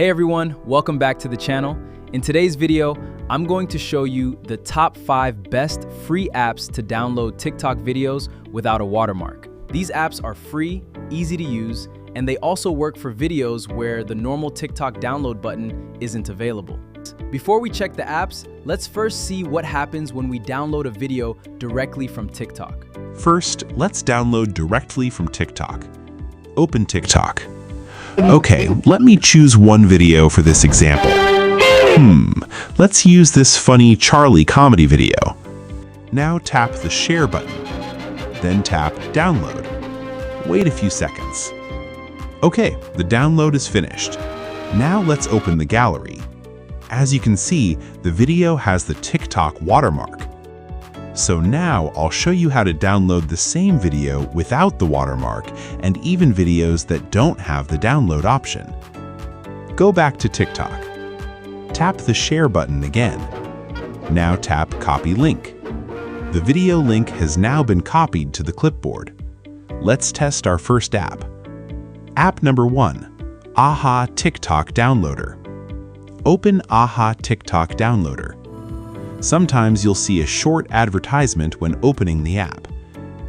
Hey everyone, welcome back to the channel. In today's video, I'm going to show you the top 5 best free apps to download TikTok videos without a watermark. These apps are free, easy to use, and they also work for videos where the normal TikTok download button isn't available. Before we check the apps, let's first see what happens when we download a video directly from TikTok. First, let's download directly from TikTok. Open TikTok. Okay, let me choose one video for this example. Let's use this funny Charlie comedy video. Now tap the share button, then tap download. Wait a few seconds. Okay, the download is finished. Now let's open the gallery. As you can see, the video has the TikTok watermark. So now I'll show you how to download the same video without the watermark and even videos that don't have the download option. Go back to TikTok. Tap the share button again. Now tap copy link. The video link has now been copied to the clipboard. Let's test our first app. App number 1, AHA TikTok Downloader. Open AHA TikTok Downloader. Sometimes you'll see a short advertisement when opening the app.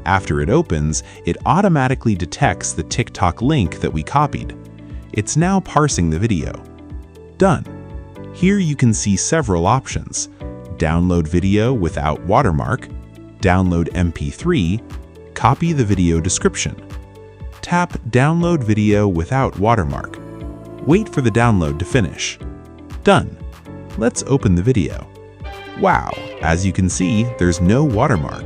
After it opens, it automatically detects the TikTok link that we copied. It's now parsing the video. Done. Here you can see several options: download video without watermark, download MP3, copy the video description. Tap download video without watermark. Wait for the download to finish. Done. Let's open the video. Wow, as you can see, there's no watermark.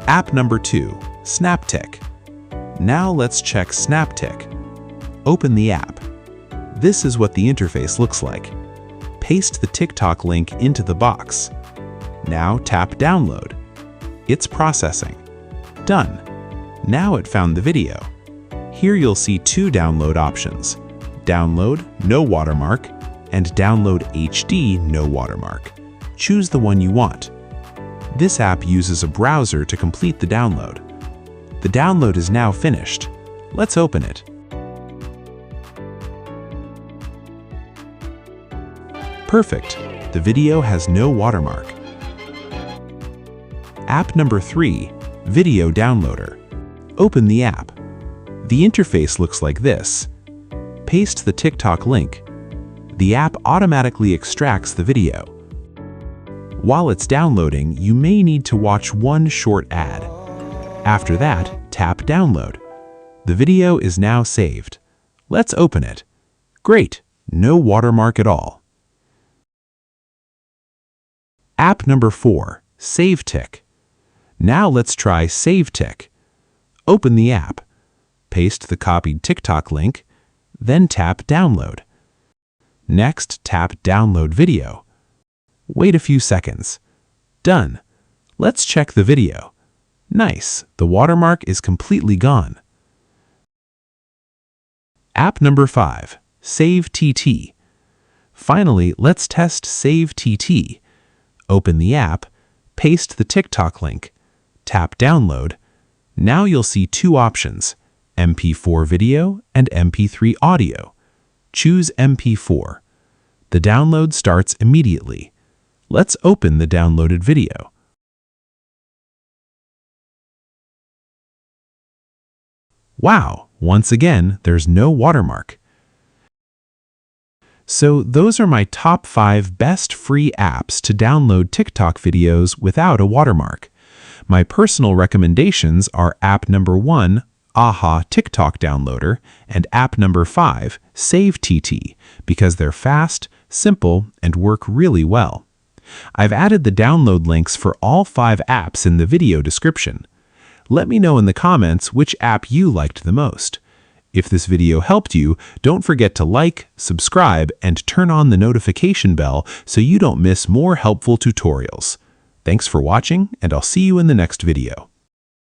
App number 2, SnapTT. Now let's check SnapTT. Open the app. This is what the interface looks like. Paste the TikTok link into the box. Now tap download. It's processing. Done. Now it found the video. Here you'll see 2 download options: download, no watermark, and download HD, no watermark. Choose the one you want. This app uses a browser to complete the download. The download is now finished. Let's open it. Perfect. The video has no watermark. App number 3, Video Downloader. Open the app. The interface looks like this. Paste the TikTok link. The app automatically extracts the video. While it's downloading, you may need to watch one short ad. After that, tap download. The video is now saved. Let's open it. Great, no watermark at all. App number 4, SaveTT. Now let's try SaveTT. Open the app. Paste the copied TikTok link, then tap download. Next, tap download video. Wait a few seconds. Done. Let's check the video. Nice, the watermark is completely gone. App number 5, SaveTT. Finally, let's test SaveTT. Open the app, paste the TikTok link, tap download. Now you'll see 2 options: MP4 video and MP3 audio. Choose MP4. The download starts immediately. Let's open the downloaded video. Wow, once again, there's no watermark. So those are my top 5 best free apps to download TikTok videos without a watermark. My personal recommendations are app number 1, AHA TikTok Downloader, and app number 5, SaveTT, because they're fast, simple, and work really well. I've added the download links for all 5 apps in the video description. Let me know in the comments which app you liked the most. If this video helped you, don't forget to like, subscribe, and turn on the notification bell so you don't miss more helpful tutorials. Thanks for watching, and I'll see you in the next video.